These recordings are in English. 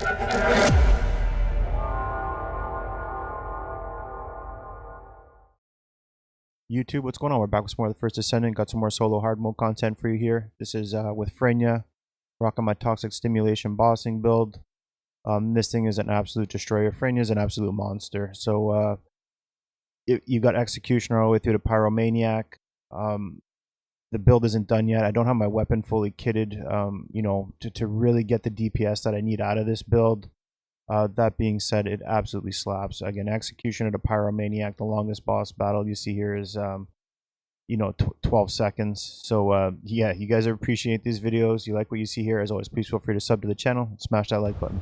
YouTube, what's going on? We're back with some more of the First Descendant. Got some more solo hard mode content for you here. This is with Freyna, rocking my Toxic Stimulation bossing build. This thing is an absolute destroyer. Freyna is an absolute monster. So you got Executioner all the way through to Pyromaniac. The build isn't done yet. I don't have my weapon fully kitted, you know, to really get the DPS that I need out of this build. That being said, it absolutely slaps. Again, Executioner to Pyromaniac, the longest boss battle you see here is, you know, 12 seconds. So, yeah, you guys appreciate these videos. You like what you see here. As always, please feel free to sub to the channel and smash that like button.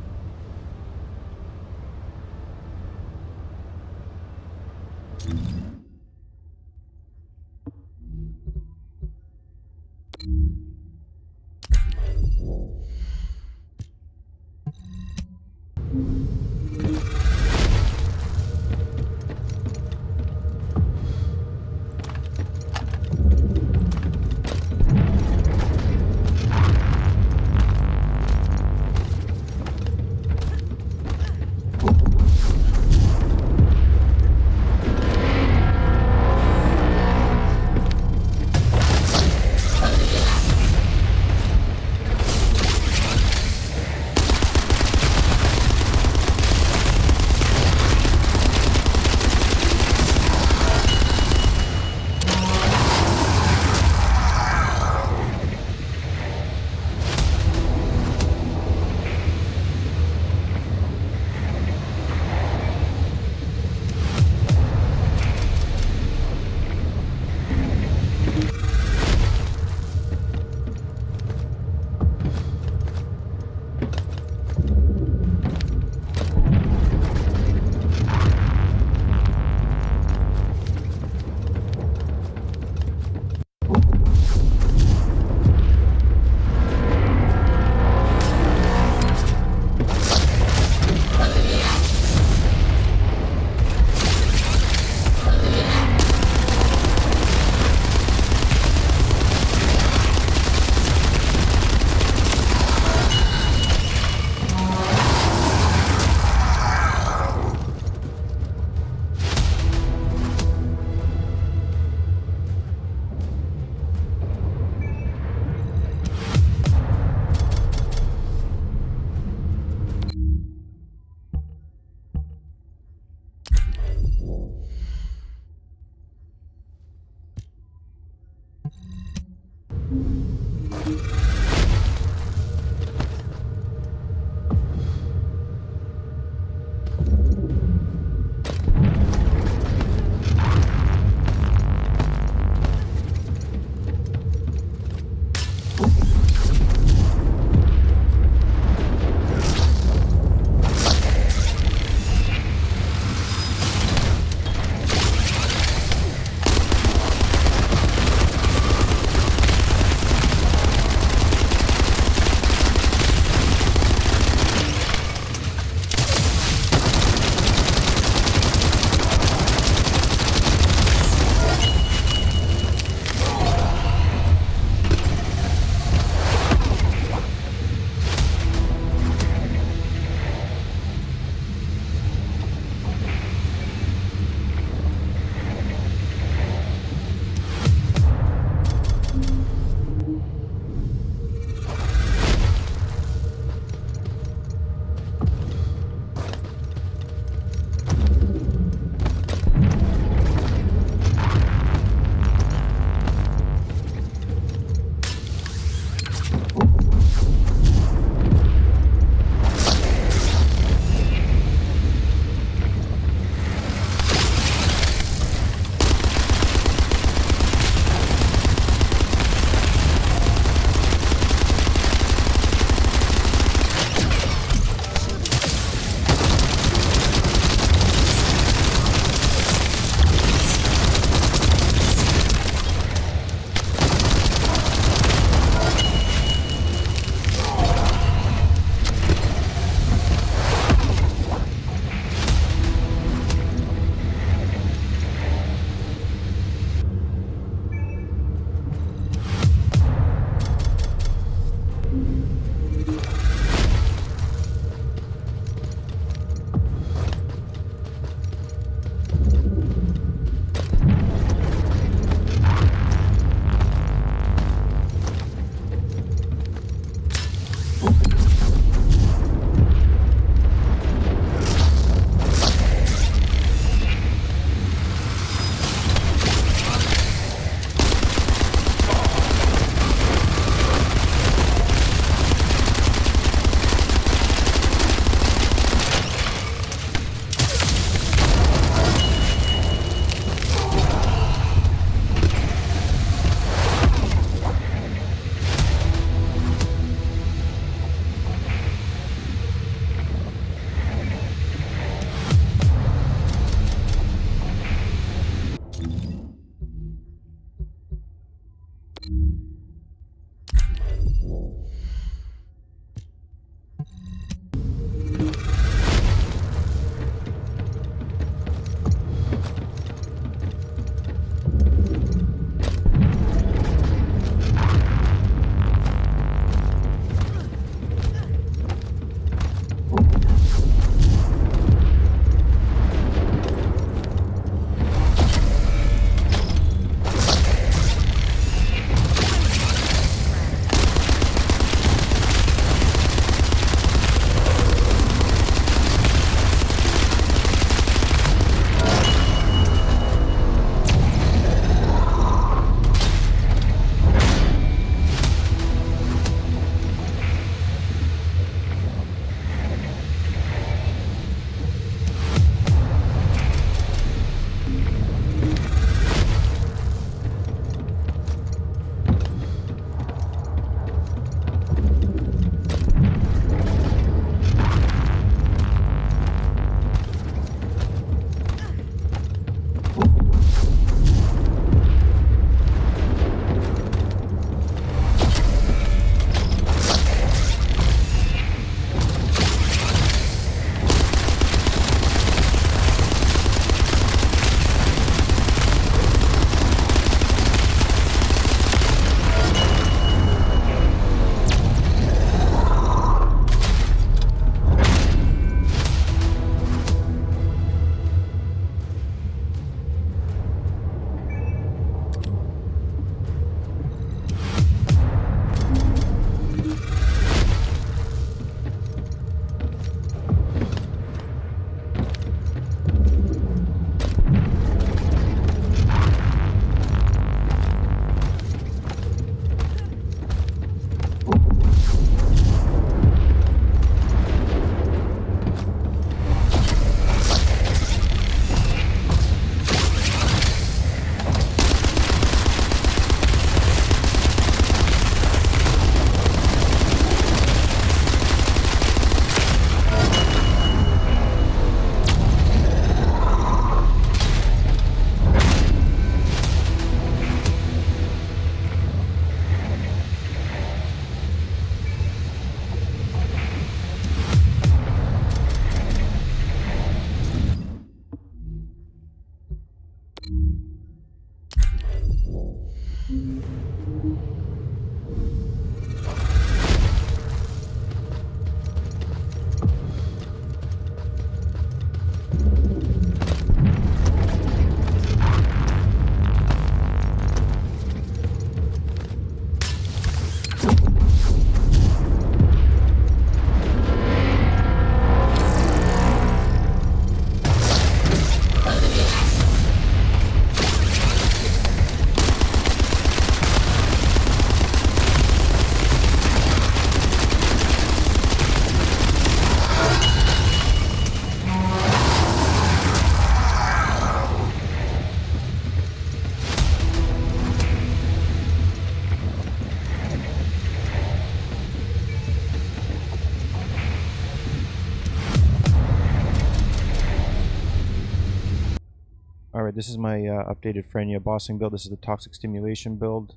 Alright, this is my updated Freyna bossing build. This is the Toxic Stimulation build.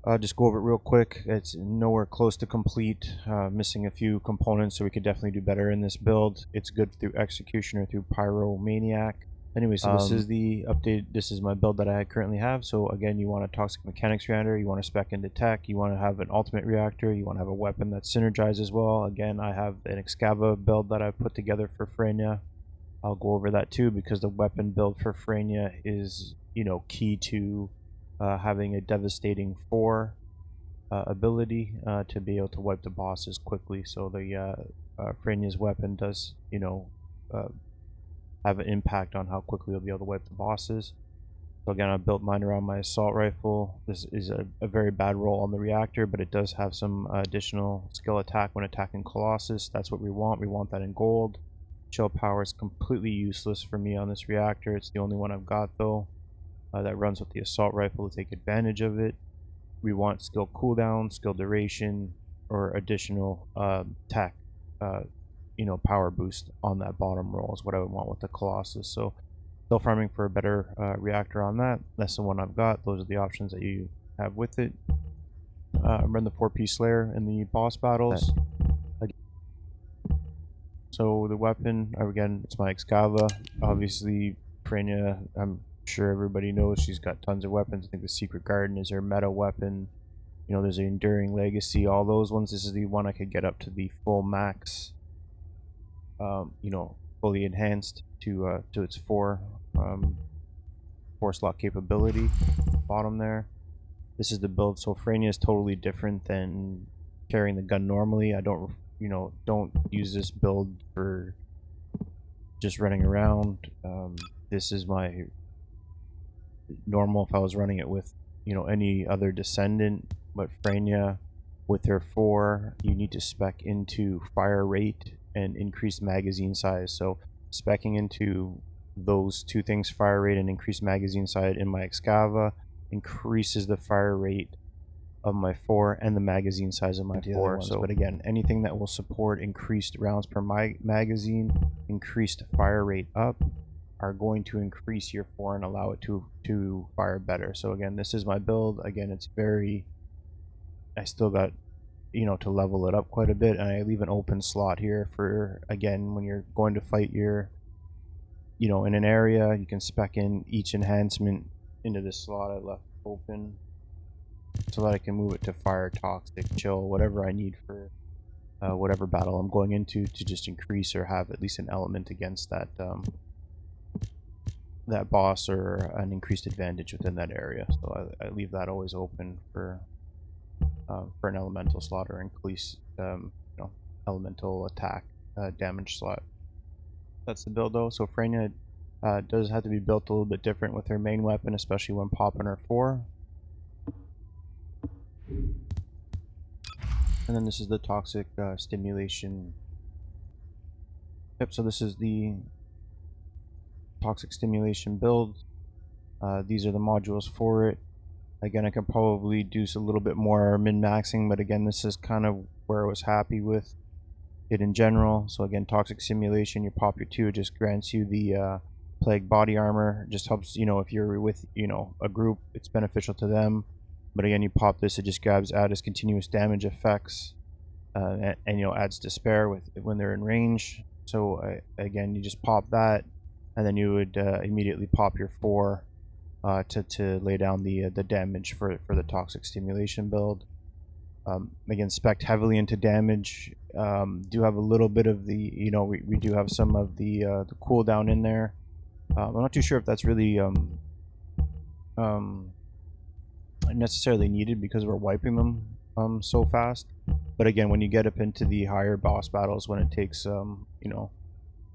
I'll just go over it real quick. It's nowhere close to complete, missing a few components, so we could definitely do better in this build. It's good through Execution or through Pyromaniac. Anyway, so this is the update. This is my build that I currently have. So again, you want a Toxic Mechanics reactor, you want to spec into tech, you want to have an ultimate reactor, you want to have a weapon that's synergized as well. Again, I have an Excava build that I've put together for Freyna. I'll go over that too, because the weapon build for Freyna is, key to having a devastating 4 ability to be able to wipe the bosses quickly. So the Freyna's weapon does, have an impact on how quickly you'll be able to wipe the bosses. So again, I built mine around my assault rifle. This is a very bad roll on the reactor, but it does have some additional skill attack when attacking Colossus. That's what we want. We want that in gold. Chill power is completely useless for me on this reactor. It's the only one I've got though that runs with the assault rifle to take advantage of it. We want skill cooldown, skill duration, or additional tech, power boost on that bottom roll is what I would want with the Colossus. So still farming for a better reactor on that. That's the one I've got. Those are the options that you have with it. Run the 4-piece Slayer in the boss battles. So the weapon, again, it's my Excava. Obviously, Freyna, I'm sure everybody knows she's got tons of weapons. I think the Secret Garden is her meta weapon. There's an Enduring Legacy, all those ones. This is the one I could get up to the full max, fully enhanced to its 4 slot capability. Bottom there. This is the build. So Freyna is totally different than carrying the gun normally. I don't use this build for just running around. This is my normal if I was running it with any other Descendant, but Freyna with her 4, you need to spec into fire rate and increased magazine size. So speccing into those 2 things, fire rate and increased magazine size in my Excava, increases the fire rate of my 4 and the magazine size of my 4. So, but again, anything that will support increased rounds per magazine, increased fire rate up, are going to increase your 4 and allow it to fire better. So again, this is my build. Again, it's I still got to level it up quite a bit, and I leave an open slot here for, again, when you're going to fight your in an area, you can spec in each enhancement into this slot I left open, so that I can move it to fire, toxic, chill, whatever I need for whatever battle I'm going into, to just increase or have at least an element against that that boss, or an increased advantage within that area. So I leave that always open for an elemental slot, or increase elemental attack damage slot. That's the build though. So Freyna does have to be built a little bit different with her main weapon, especially when popping her 4. And then this is the Toxic Stimulation. Yep, so this is the Toxic Stimulation build. These are the modules for it. Again, I can probably do a little bit more min-maxing, but again, this is kind of where I was happy with it in general. So again, Toxic Stimulation, you pop your 2, it just grants you the Plague Body Armor. It just helps, if you're with, a group, it's beneficial to them. But again, you pop this, it just adds continuous damage effects, and adds Despair when they're in range. So again, you just pop that, and then you would immediately pop your 4 to lay down the damage for the Toxic Stimulation build. Again, spec'd heavily into damage. Do have a little bit of the, we do have some of the cooldown in there. I'm not too sure if that's really necessarily needed, because we're wiping them so fast. But again, when you get up into the higher boss battles, when it takes a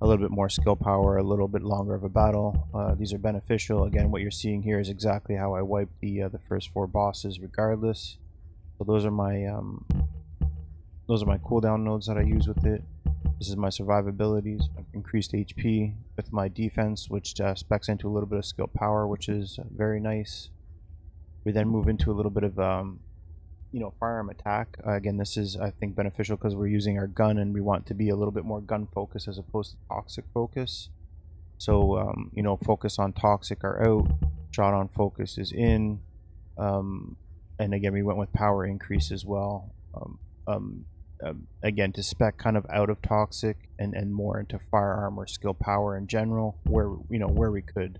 little bit more skill power, a little bit longer of a battle, these are beneficial. Again, what you're seeing here is exactly how I wiped the first 4 bosses regardless. So those are my cooldown nodes that I use with it. This is my survivabilities, increased HP with my defense, which specs into a little bit of skill power, which is very nice. We then move into a little bit of firearm attack. Again, this is, I think, beneficial because we're using our gun and we want to be a little bit more gun focused as opposed to toxic focus. So you know, focus on toxic are out, shot on focus is in, and again we went with power increase as well. Again, to spec kind of out of toxic and more into firearm or skill power in general, where you know where we could,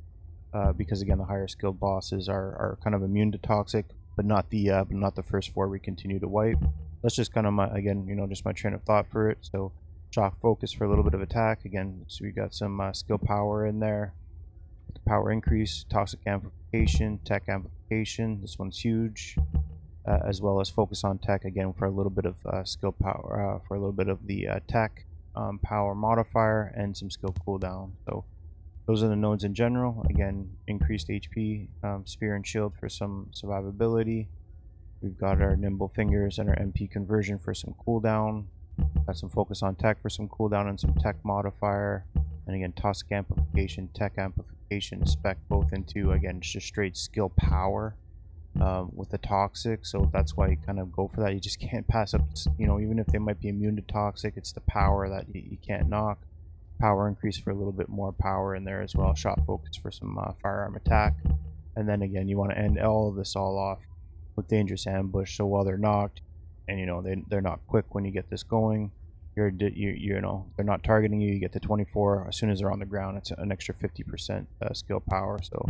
because again the higher skilled bosses are kind of immune to toxic, but not the first four we continue to wipe. That's just kind of my, again, you know, just my train of thought for it. So shock focus for a little bit of attack again. So we got some skill power in there. Power increase, toxic amplification, tech amplification. This one's huge. As well as focus on tech again for a little bit of skill power, for a little bit of the tech power modifier and some skill cooldown. So those are the nodes in general. Again, increased HP, spear and shield for some survivability. We've got our nimble fingers and our MP conversion for some cooldown. Got some focus on tech for some cooldown and some tech modifier. And again, toxic amplification, tech amplification, spec both into, again, just straight skill power. With the toxic, so that's why you kind of go for that. You just can't pass up, you know, even if they might be immune to toxic, it's the power that you can't knock. Power increase for a little bit more power in there as well. Shot focus for some firearm attack, and then again you want to end all of this all off with dangerous ambush. So while they're knocked, and you know they're not quick when you get this going, you know they're not targeting you. You get to 24 as soon as they're on the ground. It's an extra 50% skill power. So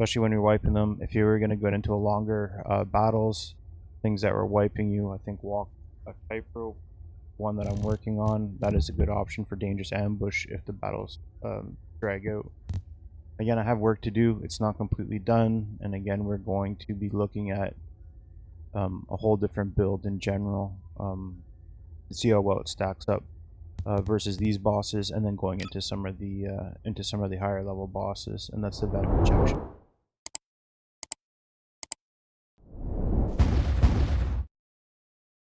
especially when you're wiping them. If you were going to go into a longer battles, things that were wiping you, I think walk a tightrope, one that I'm working on, that is a good option for dangerous ambush if the battles drag out. Again, I have work to do. It's not completely done, and again, we're going to be looking at a whole different build in general to see how well it stacks up versus these bosses, and then going into some of the higher level bosses, and that's the venom injection.